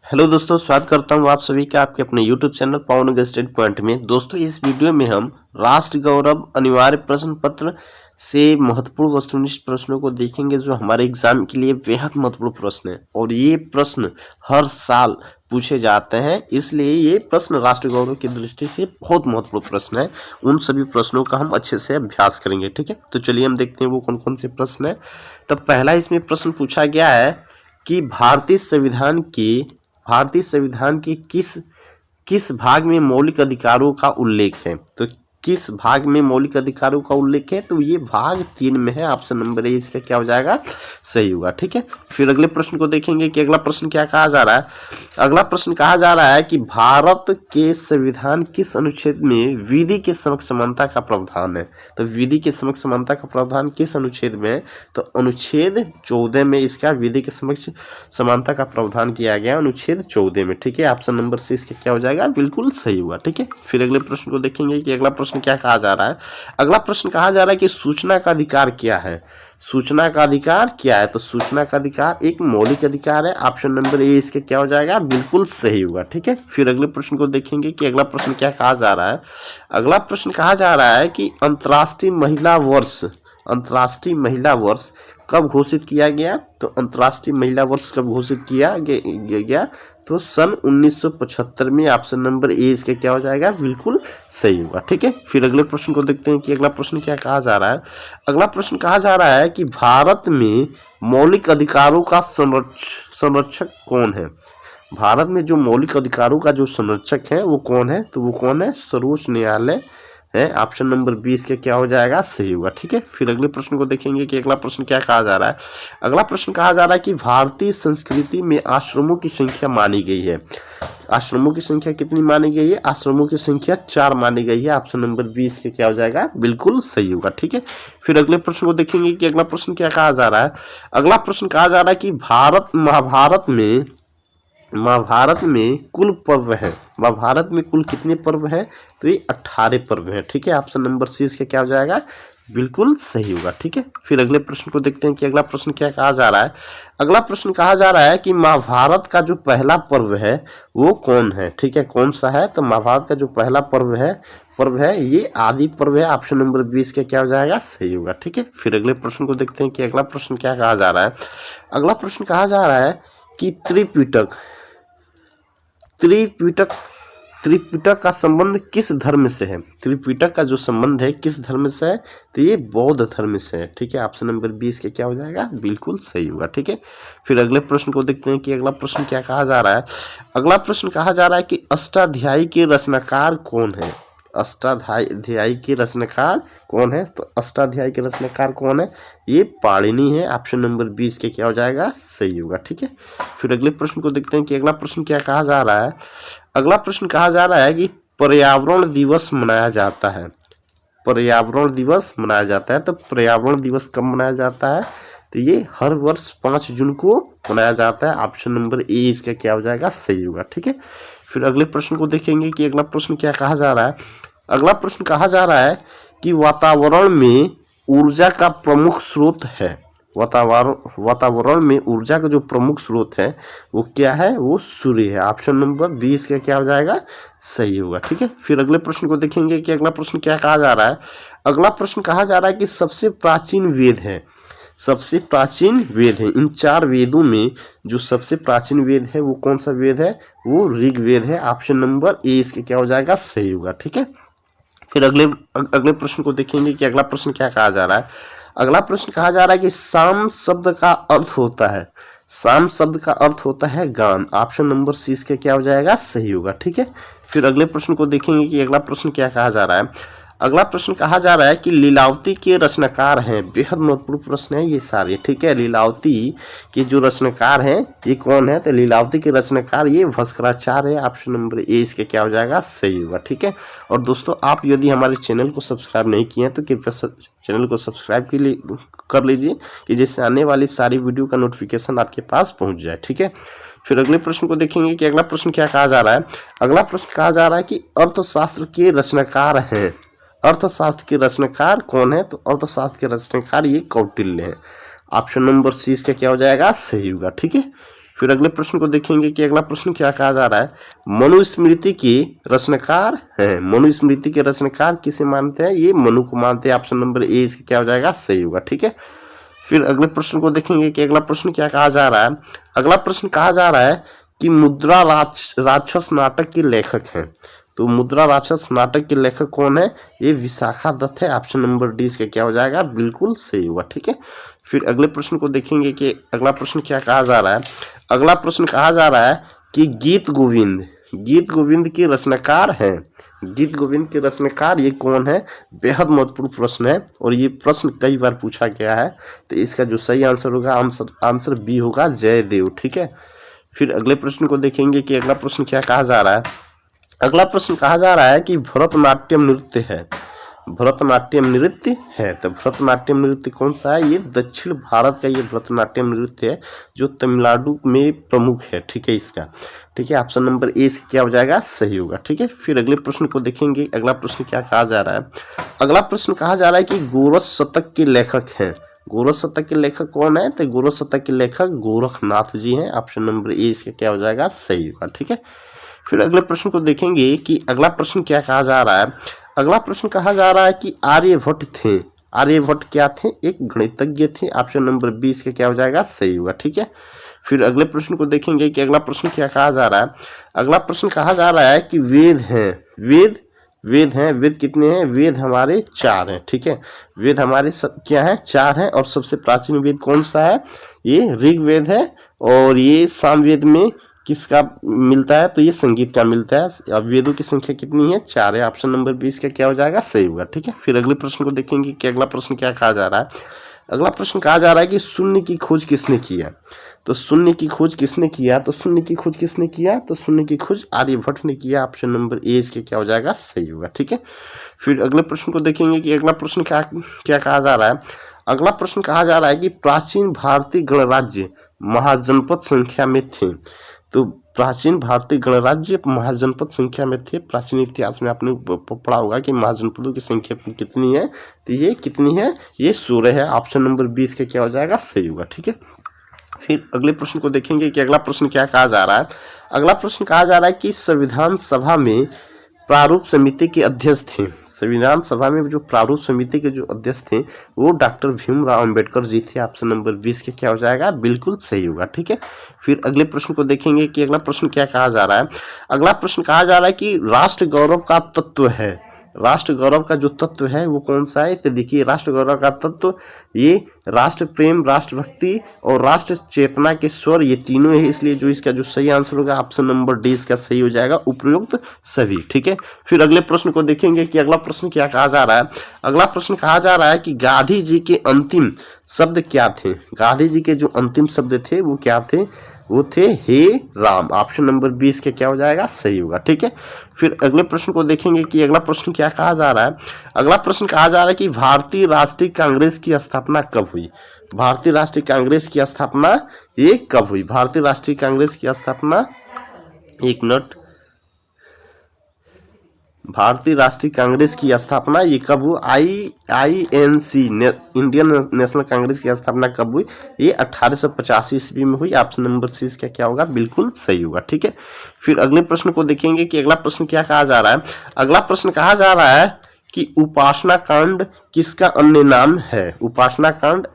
Hello दोस्तों, स्वागत करता हूं आप सभी का आपके अपने YouTube चैनल पवन स्टडी पॉइंट में। दोस्तों, इस वीडियो में हम राष्ट्र गौरव अनिवार्य प्रश्न पत्र से महत्वपूर्ण वस्तुनिष्ठ प्रश्नों को देखेंगे जो हमारे एग्जाम के लिए बेहद महत्वपूर्ण प्रश्न है और ये प्रश्न हर साल पूछे जाते हैं, इसलिए ये प्रश्न राष्ट्र गौरव की दृष्टि से बहुत महत्वपूर्ण प्रश्न है। उन सभी प्रश्नों का हम अच्छे से अभ्यास करेंगे। ठीक है, तो चलिए हम देखते हैं वो कौन कौन से प्रश्न है। तो पहला इसमें प्रश्न पूछा गया है कि भारतीय संविधान के किस भाग में मौलिक अधिकारों का उल्लेख है। तो किस भाग में मौलिक अधिकारों का उल्लेख है, तो ये भाग 3 में है। ऑप्शन नंबर ए इसका क्या हो जाएगा, सही होगा। ठीक है, फिर अगले प्रश्न को देखेंगे कि अगला प्रश्न क्या कहा जा रहा है। अगला प्रश्न कहा जा रहा है कि भारत के संविधान किस अनुच्छेद में विधि के समक्ष समानता का प्रावधान है। तो विधि के समक्ष समानता का प्रावधान किस अनुच्छेद में है, तो अनुच्छेद 14 में इसका विधि के समक्ष समानता का प्रावधान किया गया, अनुच्छेद 14 में। ठीक है, ऑप्शन नंबर सी इसका क्या हो जाएगा, बिल्कुल सही हुआ। ठीक है, फिर अगले प्रश्न को देखेंगे कि अगला प्रश्न क्या कहा जा रहा है। अगला प्रश्न कहा जा रहा है कि सूचना का अधिकार क्या है। सूचना का अधिकार क्या है, तो सूचना का अधिकार एक मौलिक अधिकार है। ऑप्शन नंबर ए इसके क्या हो जाएगा, बिल्कुल सही होगा। ठीक है, फिर अगले प्रश्न को देखेंगे कि अगला प्रश्न क्या कहा जा रहा है। अगला प्रश्न कहा जा रहा है कि अंतर्राष्ट्रीय महिला वर्ष कब घोषित किया गया। तो अंतर्राष्ट्रीय महिला वर्ष कब घोषित किया गया, तो सन 1975 में। ऑप्शन नंबर ए इसका क्या हो जाएगा, बिल्कुल सही होगा। ठीक है, फिर अगले प्रश्न को देखते हैं कि अगला प्रश्न क्या कहा जा रहा है। अगला प्रश्न कहा जा रहा है कि भारत में मौलिक अधिकारों का संरक्षक कौन है। भारत में जो मौलिक अधिकारों का जो संरक्षक है वो कौन है, तो वो कौन है, सर्वोच्च न्यायालय है। ऑप्शन नंबर 20 के क्या हो जाएगा, सही होगा। ठीक है, फिर अगले प्रश्न को देखेंगे कि अगला प्रश्न क्या कहा जा रहा है। अगला प्रश्न कहा जा रहा है कि भारतीय संस्कृति में आश्रमों की संख्या मानी गई है। आश्रमों की संख्या कितनी मानी गई है, आश्रमों की संख्या 4 मानी गई है। ऑप्शन नंबर 20 के क्या हो जाएगा, बिल्कुल सही होगा। ठीक है, फिर अगले प्रश्न को देखेंगे कि अगला प्रश्न क्या कहा जा रहा है। अगला प्रश्न कहा जा रहा है कि महाभारत में कुल पर्व है। महाभारत में कुल कितने पर्व है, तो ये 18 पर्व है। ठीक है, ऑप्शन नंबर सी इसका क्या हो जाएगा, बिल्कुल सही होगा। ठीक है, फिर अगले प्रश्न को देखते हैं कि अगला प्रश्न क्या कहा जा रहा है। अगला प्रश्न कहा जा रहा है कि महाभारत का जो पहला पर्व है वो कौन है। ठीक है, कौन सा है, तो महाभारत का जो पहला पर्व है ये आदि पर्व है। ऑप्शन नंबर 20 का क्या हो जाएगा, सही होगा। ठीक है, फिर अगले प्रश्न को देखते हैं कि अगला प्रश्न क्या कहा जा रहा है। अगला प्रश्न कहा जा रहा है कि त्रिपिटक का संबंध किस धर्म से है। त्रिपिटक का जो संबंध है किस धर्म से है, तो ये बौद्ध धर्म से है। ठीक है, ऑप्शन नंबर 20 के क्या हो जाएगा, बिल्कुल सही होगा। ठीक है, फिर अगले प्रश्न को देखते हैं कि अगला प्रश्न क्या कहा जा रहा है। अगला प्रश्न कहा जा रहा है कि अष्टाध्यायी के रचनाकार कौन है। अष्टाध्यायी के रचनाकार कौन है, तो अष्टाध्यायी के रचनाकार कौन है, ये पाणिनि है। ऑप्शन नंबर 20 के क्या हो जाएगा, सही होगा। ठीक है, फिर अगले प्रश्न को देखते हैं कि अगला प्रश्न क्या कहा जा रहा है। अगला प्रश्न कहा जा रहा है कि पर्यावरण दिवस मनाया जाता है। पर्यावरण दिवस मनाया जाता है, तो पर्यावरण दिवस कब मनाया जाता है, तो ये हर वर्ष 5 जून को मनाया जाता है। ऑप्शन नंबर ए इसका क्या हो जाएगा, सही होगा। ठीक है, फिर अगले प्रश्न को देखेंगे कि अगला प्रश्न क्या कहा जा रहा है। अगला प्रश्न कहा जा रहा है कि वातावरण में ऊर्जा का प्रमुख स्रोत है। वातावरण में ऊर्जा का जो प्रमुख स्रोत है वो क्या है, वो सूर्य है। ऑप्शन नंबर 20 का क्या हो जाएगा, सही होगा। ठीक है, फिर अगले प्रश्न को देखेंगे कि अगला प्रश्न क्या कहा जा रहा है। अगला प्रश्न कहा जा रहा है कि सबसे प्राचीन वेद है। इन 4 वेदों में जो सबसे प्राचीन वेद है वो कौन सा वेद है, वो ऋग्वेद है। ऑप्शन नंबर ए इसके क्या हो जाएगा, सही होगा। ठीक है, फिर अगले प्रश्न को देखेंगे कि अगला प्रश्न क्या कहा जा रहा है। अगला प्रश्न कहा जा रहा है कि शाम शब्द का अर्थ होता है गान। ऑप्शन नंबर सी इसके क्या हो जाएगा, सही होगा। ठीक है, फिर अगले प्रश्न को देखेंगे कि अगला प्रश्न क्या कहा जा रहा है। अगला प्रश्न कहा जा रहा है कि लीलावती के रचनाकार हैं। बेहद महत्वपूर्ण प्रश्न है ये सारे। ठीक है, लीलावती के जो रचनाकार हैं ये कौन है, तो लीलावती के रचनाकार ये भास्कराचार्य है। ऑप्शन नंबर ए इसके क्या हो जाएगा, सही होगा। ठीक है, और दोस्तों आप यदि हमारे चैनल को सब्सक्राइब नहीं किए हैं तो कृपया चैनल को सब्सक्राइब कर लीजिए कि जिससे आने वाली सारी वीडियो का नोटिफिकेशन आपके पास पहुँच जाए। ठीक है, फिर अगले प्रश्न को देखेंगे कि अगला प्रश्न क्या कहा जा रहा है। अगला प्रश्न कहा जा रहा है कि अर्थशास्त्र के रचनाकार हैं। अर्थशास्त्र के रचनाकार कौन है, तो अर्थशास्त्र के रचनाकार ये कौटिल्य है। ऑप्शन नंबर सी इसका क्या हो जाएगा, सही होगा। ठीक है, फिर अगले प्रश्न को देखेंगे कि अगला प्रश्न क्या कहा जा रहा है, मनुस्मृति की रचनाकार है। मनुस्मृति के रचनाकार किसे मानते हैं, ये मनु को मानते हैं। ऑप्शन नंबर ए इसका क्या हो जाएगा, सही होगा। ठीक है, फिर अगले प्रश्न को देखेंगे कि अगला प्रश्न क्या कहा जा रहा है। अगला प्रश्न कहा जा रहा है कि मुद्रा राक्षस नाटक के लेखक हैं। तो मुद्रा राक्षस नाटक के लेखक कौन है, ये विशाखा दत्त है। ऑप्शन नंबर डी इसका क्या हो जाएगा, बिल्कुल सही होगा। ठीक है, फिर अगले प्रश्न को देखेंगे कि अगला प्रश्न क्या कहा जा रहा है। अगला प्रश्न कहा जा रहा है कि गीत गोविंद के रचनाकार हैं। गीत गोविंद के रचनाकार ये कौन है, बेहद महत्वपूर्ण प्रश्न है और ये प्रश्न कई बार पूछा गया है। तो इसका जो सही आंसर होगा, आंसर बी होगा, जयदेव। ठीक है, फिर अगले प्रश्न को देखेंगे कि अगला प्रश्न क्या कहा जा रहा है। अगला प्रश्न कहा जा रहा है कि भरतनाट्यम नृत्य है। भरतनाट्यम नृत्य है, तो भरतनाट्यम नृत्य कौन सा है, ये दक्षिण भारत का ये भरतनाट्यम नृत्य है जो तमिलनाडु में प्रमुख है। ठीक है, इसका ठीक है, ऑप्शन नंबर ए से क्या हो जाएगा, सही होगा। ठीक है, फिर अगले प्रश्न को देखेंगे। अगला प्रश्न क्या कहा जा रहा है। अगला प्रश्न कहा जा रहा है कि गोरस शतक के लेखक हैं। गोरस शतक के लेखक कौन है, तो गोरस शतक के लेखक गोरखनाथ जी हैं। ऑप्शन नंबर ए इसका क्या हो जाएगा, सही होगा। ठीक है, फिर अगले प्रश्न को देखेंगे कि अगला प्रश्न क्या कहा जा रहा है। अगला प्रश्न कहा जा रहा है कि आर्यभट्ट थे। आर्यभट्ट क्या थे, एक गणितज्ञ थे। ऑप्शन नंबर 20 का क्या हो जाएगा, सही होगा। ठीक है, फिर अगले प्रश्न को देखेंगे कि अगला प्रश्न क्या कहा जा रहा है। अगला प्रश्न कहा जा रहा है कि वेद हैं। वेद हैं, वेद कितने हैं, वेद हमारे 4 हैं। ठीक है, वेद हमारे क्या है, 4 हैं। और सबसे प्राचीन वेद कौन सा है, ये ऋग्वेद है। और ये सामवेद में किसका मिलता है, तो ये संगीत का मिलता है। अब वेदों की संख्या कितनी है, 4 है। ऑप्शन नंबर 20 का क्या हो जाएगा, सही होगा। ठीक है, फिर अगले प्रश्न को देखेंगे कि अगला प्रश्न क्या कहा जा रहा है। अगला प्रश्न कहा जा रहा है कि शून्य की खोज किसने किया। तो शून्य की खोज किसने किया, तो शून्य की खोज किसने किया, तो शून्य की खोज आर्यभट्ट ने किया। ऑप्शन नंबर ए इसके क्या हो जाएगा, सही होगा। ठीक है, फिर अगले प्रश्न को देखेंगे कि अगला प्रश्न क्या कहा जा रहा है। अगला प्रश्न कहा जा रहा है कि प्राचीन भारतीय गणराज्य महाजनपद संख्या में थे। तो प्राचीन भारतीय गणराज्य महाजनपद संख्या में थे। प्राचीन इतिहास में आपने पढ़ा होगा कि महाजनपदों की संख्या कितनी है, तो ये कितनी है, ये 16 है। ऑप्शन नंबर 20 का क्या हो जाएगा, सही होगा। ठीक है, फिर अगले प्रश्न को देखेंगे कि अगला प्रश्न क्या कहा जा रहा है। अगला प्रश्न कहा जा रहा है कि संविधान सभा में प्रारूप समिति के अध्यक्ष थे। संविधान सभा में जो प्रारूप समिति के जो अध्यक्ष थे वो डॉक्टर भीमराव अंबेडकर जी थे। ऑप्शन नंबर 20 के क्या हो जाएगा, बिल्कुल सही होगा। ठीक है, फिर अगले प्रश्न को देखेंगे कि अगला प्रश्न क्या कहा जा रहा है। अगला प्रश्न कहा जा रहा है कि राष्ट्र गौरव का तत्व है। राष्ट्र गौरव का जो तत्व है वो कौन सा है, तो देखिए राष्ट्र गौरव का तत्व ये राष्ट्र प्रेम, राष्ट्रभक्ति और राष्ट्र चेतना के स्वर, ये तीनों है। इसलिए जो इसका जो सही आंसर होगा, ऑप्शन नंबर डी इसका सही हो जाएगा, उपयुक्त सभी। ठीक है, फिर अगले प्रश्न को देखेंगे कि अगला प्रश्न क्या कहा जा रहा है। अगला प्रश्न कहा जा रहा है कि गांधी जी के अंतिम शब्द क्या थे। गांधी जी के जो अंतिम शब्द थे वो क्या थे, वो थे हे राम। ऑप्शन नंबर 20 के क्या हो जाएगा, सही होगा। ठीक है, फिर अगले प्रश्न को देखेंगे कि अगला प्रश्न क्या कहा जा रहा है। अगला प्रश्न कहा जा रहा है कि भारतीय राष्ट्रीय कांग्रेस की स्थापना कब हुई। भारतीय राष्ट्रीय कांग्रेस की स्थापना ये कब हुई। भारतीय राष्ट्रीय कांग्रेस की स्थापना, एक मिनट, भारतीय राष्ट्रीय कांग्रेस की स्थापना ये कब हुई, INC इंडियन नेशनल कांग्रेस की स्थापना कब हुई, ये 1885 ईस्वी में हुई। ऑप्शन नंबर सी इसका क्या होगा, बिल्कुल सही होगा। ठीक है, फिर अगले प्रश्न को देखेंगे कि अगला प्रश्न क्या कहा जा रहा है। अगला प्रश्न कहा जा रहा है कि उपासना कांड किसका अन्य नाम है। उपासना कांड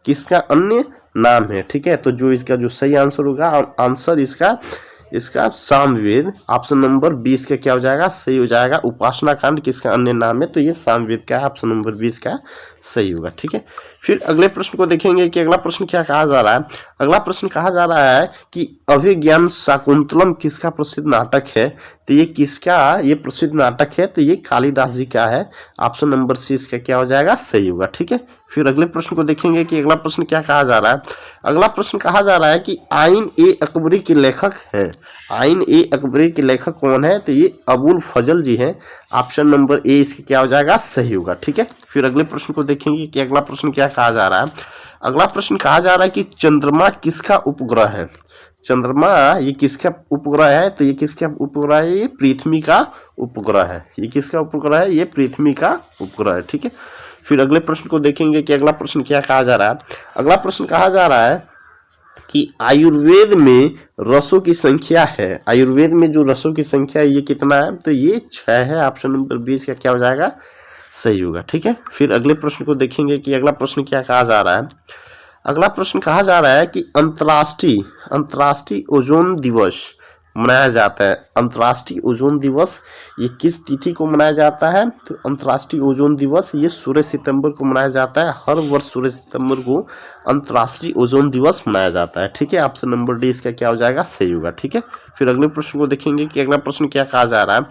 किसका अन्य नाम है। ठीक है, तो जो इसका जो सही आंसर होगा, आंसर इसका सामवेद। ऑप्शन नंबर 20 का क्या हो जाएगा, सही हो जाएगा। उपासना कांड किसका अन्य नाम है, तो ये सामवेद का है। ऑप्शन नंबर 20 का सही होगा। ठीक है, फिर अगले प्रश्न को देखेंगे कि अगला प्रश्न क्या कहा जा रहा है। अगला प्रश्न कहा जा रहा है कि अभिज्ञान शाकुंतलम किसका प्रसिद्ध नाटक है। तो ये किसका, ये प्रसिद्ध नाटक है, तो ये कालिदास जी का है। ऑप्शन नंबर सी इसका क्या हो जाएगा, सही होगा। ठीक है, फिर अगले प्रश्न को देखेंगे कि अगला प्रश्न क्या कहा जा रहा है। अगला प्रश्न कहा जा रहा है कि आइन ए अकबरी के लेखक हैं। आइन ए अकबरी के लेखक कौन है, तो ये अबुल फजल जी हैं। ऑप्शन नंबर ए इसका क्या हो जाएगा, सही होगा। ठीक है, फिर अगले प्रश्न को देखेंगे कि अगला प्रश्न क्या कहा जा रहा है। अगला प्रश्न कहा जा रहा है कि चंद्रमा किसका उपग्रह है। चंद्रमा ये किसका उपग्रह है, तो ये किसका उपग्रह है, ये पृथ्वी का उपग्रह है। ये किसका उपग्रह है, ये पृथ्वी का उपग्रह है। ठीक है, फिर अगले प्रश्न को देखेंगे कि अगला प्रश्न क्या कहा जा रहा है। अगला प्रश्न कहा जा रहा है कि आयुर्वेद में रसों की संख्या है, आयुर्वेद में जो रसों की संख्या है ये कितना है, तो ये 6 है। ऑप्शन नंबर 20 का क्या हो जाएगा, सही होगा। ठीक है, फिर अगले प्रश्न को देखेंगे कि अगला प्रश्न क्या कहा जा रहा है। अगला प्रश्न कहा जा रहा है कि अंतर्राष्ट्रीय ओजोन दिवस मनाया जाता है। अंतर्राष्ट्रीय ओजोन दिवस ये किस तिथि को मनाया जाता है, तो अंतर्राष्ट्रीय ओजोन दिवस ये 16 सितंबर को मनाया जाता है। हर वर्ष 16 सितंबर को अंतर्राष्ट्रीय ओजोन दिवस मनाया जाता है। ठीक है, ऑप्शन नंबर डी इसका क्या हो जाएगा, सही होगा। ठीक है, फिर अगले प्रश्न को देखेंगे कि अगला प्रश्न क्या कहा जा रहा है।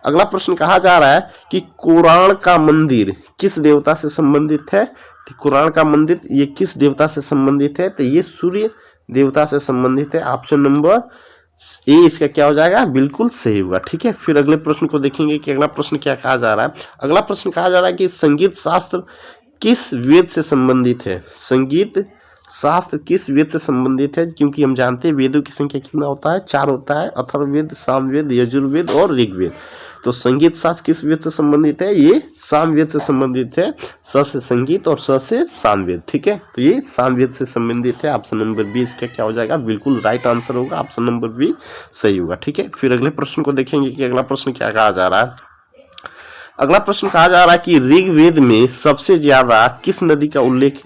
अगला प्रश्न कहा जा रहा है कि कोणार्क का मंदिर किस देवता से संबंधित है। कुरान का मंदिर ये किस देवता से संबंधित है, तो ये सूर्य देवता से संबंधित है। ऑप्शन नंबर ए इसका क्या हो जाएगा, बिल्कुल सही होगा। ठीक है, फिर अगले प्रश्न को देखेंगे कि अगला प्रश्न क्या कहा जा रहा है। अगला प्रश्न कहा जा रहा है कि संगीत शास्त्र किस वेद से संबंधित है। संगीत शास्त्र किस वेद से संबंधित है, क्योंकि हम जानते हैं वेदों की संख्या कितना होता है, 4 होता है, अथर्ववेद, सामवेद, यजुर्वेद और ऋग्वेद। तो संगीत शास्त्र किस वेद से संबंधित है, ये सामवेद से संबंधित है। स से संगीत और स से सामवेद। ठीक है, तो ये सामवेद से संबंधित है। ऑप्शन नंबर 20 का क्या हो जाएगा, बिल्कुल राइट आंसर होगा। ऑप्शन नंबर बी सही होगा। ठीक है, फिर अगले प्रश्न को देखेंगे कि अगला प्रश्न क्या कहा जा रहा है। अगला प्रश्न कहा जा रहा है कि ऋग्वेद में सबसे ज्यादा किस नदी का उल्लेख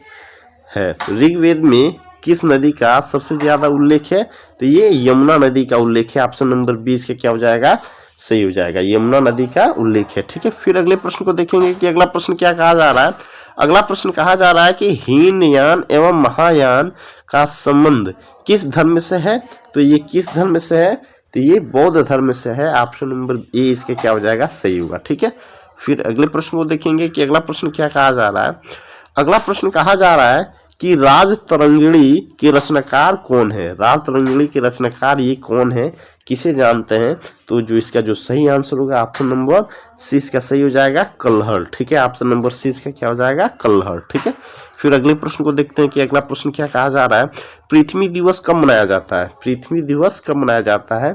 है। ऋग्वेद में किस नदी का सबसे ज्यादा उल्लेख है, तो ये यमुना नदी का उल्लेख है। ऑप्शन नंबर 20 का क्या हो जाएगा, सही हो जाएगा, यमुना नदी का उल्लेख है। ठीक है, फिर अगले प्रश्न को देखेंगे कि अगला प्रश्न क्या कहा जा रहा है। अगला प्रश्न कहा जा रहा है कि हीनयान एवं महायान का संबंध किस धर्म से है, तो ये किस धर्म से है, तो ये बौद्ध धर्म से है। ऑप्शन नंबर ए इसके क्या हो जाएगा, सही होगा। ठीक है, फिर अगले प्रश्न को देखेंगे कि अगला प्रश्न क्या कहा जा रहा है। अगला प्रश्न कहा जा रहा है कि राजतरंगिणी के रचनाकार कौन है। राजतरंगिणी के रचनाकार ये कौन है, किसे जानते हैं, तो जो इसका जो सही आंसर होगा ऑप्शन नंबर सी इसका सही हो जाएगा, कल्हड़। ठीक है, ऑप्शन नंबर सी इसका क्या हो जाएगा, कल्हड़। ठीक है, फिर अगले प्रश्न को देखते हैं कि अगला प्रश्न क्या कहा जा रहा है। पृथ्वी दिवस कब मनाया जाता है। पृथ्वी दिवस कब मनाया जाता है,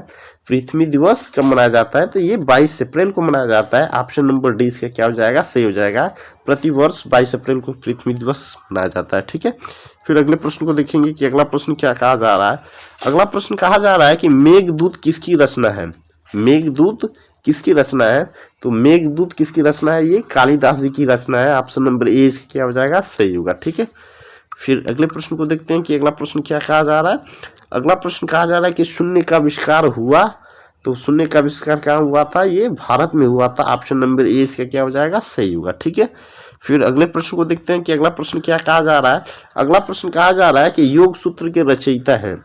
पृथ्वी दिवस कब मनाया जाता है, तो ये 22 अप्रैल को मनाया जाता है। ऑप्शन नंबर डी इसका क्या हो जाएगा, सही हो जाएगा। प्रतिवर्ष 22 अप्रैल को पृथ्वी दिवस मनाया जाता है। ठीक है, फिर अगले प्रश्न को देखेंगे कि अगला प्रश्न क्या कहा जा रहा है। अगला प्रश्न कहा जा रहा है कि मेघदूत किसकी रचना है। मेघदूत किसकी रचना है, तो मेघदूत किसकी रचना है, ये कालिदास जी की रचना है। ऑप्शन नंबर ए इसका क्या हो जाएगा, सही होगा। ठीक है, फिर अगले प्रश्न को देखते हैं कि अगला प्रश्न क्या कहा जा रहा है। अगला प्रश्न कहा जा रहा है कि शून्य का आविष्कार हुआ, तो शून्य का आविष्कार कहाँ हुआ था, ये भारत में हुआ था। ऑप्शन नंबर ए इसका क्या हो जाएगा, सही होगा। ठीक है, फिर अगले प्रश्न को देखते हैं कि अगला प्रश्न क्या कहा जा रहा है। अगला प्रश्न कहा जा रहा है कि योग सूत्र के रचयिता है,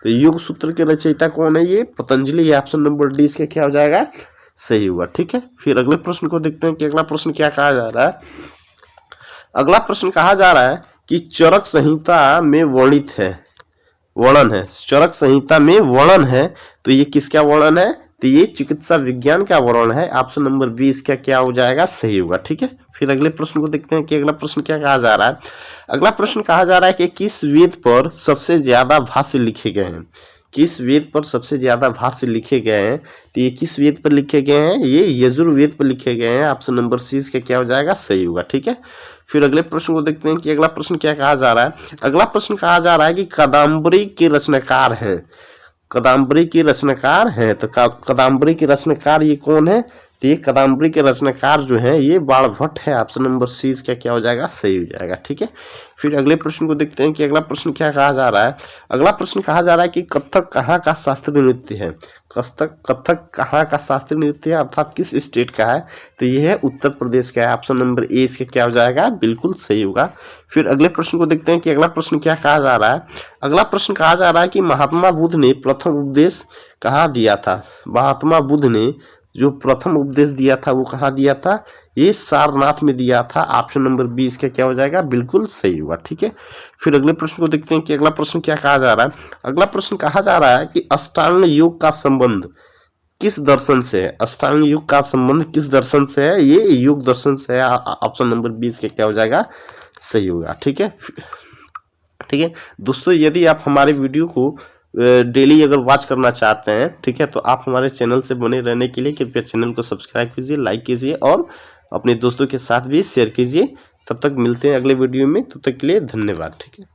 तो योग सूत्र के रचयिता कौन है, ये पतंजलि। ऑप्शन नंबर डी इसका क्या हो जाएगा, सही हुआ। ठीक है, फिर अगले प्रश्न को देखते हैं कि अगला प्रश्न क्या कहा जा रहा है। अगला प्रश्न कहा जा रहा है कि चरक संहिता में वर्णित है, वर्णन है, चरक संहिता में वर्णन है, तो ये किसका वर्णन है, तो ये चिकित्सा विज्ञान का वर्णन है। ऑप्शन नंबर 20 का क्या हो जाएगा, सही होगा। ठीक है, फिर अगले प्रश्न को देखते हैं कि अगला प्रश्न क्या कहा जा रहा है। अगला प्रश्न कहा जा रहा है कि किस वेद पर सबसे ज्यादा भाष्य लिखे गए हैं। किस वेद पर सबसे ज्यादा भाष्य लिखे गए हैं, तो ये किस वेद पर लिखे गए हैं, ये यजुर्वेद पर लिखे गए हैं। ऑप्शन नंबर सी इसका क्या हो जाएगा, सही होगा। ठीक है, फिर अगले प्रश्न को देखते हैं कि अगला प्रश्न क्या कहा जा रहा है। अगला प्रश्न कहा जा रहा है कि कादम्बरी के रचनाकार हैं, कादम्बरी के रचनाकार हैं, तो कादम्बरी के रचनाकार ये कौन है, तो ये कादम्बरी के रचनाकार जो है ये बाणभट्ट है। ऑप्शन नंबर सी इसका क्या हो जाएगा, सही हो जाएगा। ठीक है, फिर अगले प्रश्न को देखते हैं कि अगला प्रश्न क्या कहा जा रहा है। अगला प्रश्न कहा जा रहा है कि कथक कहाँ का शास्त्रीय नृत्य है। कथक कहाँ का शास्त्रीय नृत्य है, अर्थात किस स्टेट का है, तो ये है उत्तर प्रदेश का है। ऑप्शन नंबर ए इसका क्या हो जाएगा, बिल्कुल सही होगा। फिर अगले प्रश्न को देखते हैं कि अगला प्रश्न क्या कहा जा रहा है। अगला प्रश्न कहा जा रहा है कि महात्मा बुद्ध ने प्रथम उपदेश कहाँ दिया था। महात्मा बुद्ध ने जो प्रथम उपदेश दिया था वो कहाँ दिया था, ये सारनाथ में दिया था। ऑप्शन नंबर 20 का क्या हो जाएगा, बिल्कुल सही होगा। ठीक है, फिर अगले प्रश्न को देखते हैं कि अगला प्रश्न क्या कहा जा रहा है। अगला प्रश्न कहा जा रहा है कि अष्टांग योग का संबंध किस दर्शन से है। अष्टांग योग का संबंध किस दर्शन से है, ये योग दर्शन से है। ऑप्शन नंबर 20 का क्या हो जाएगा, सही होगा। ठीक है, ठीक है दोस्तों, यदि आप हमारे वीडियो को डेली अगर वॉच करना चाहते हैं, ठीक है, तो आप हमारे चैनल से बने रहने के लिए कृपया चैनल को सब्सक्राइब कीजिए, लाइक कीजिए और अपने दोस्तों के साथ भी शेयर कीजिए। तब तक मिलते हैं अगले वीडियो में, तब तक के लिए धन्यवाद। ठीक है।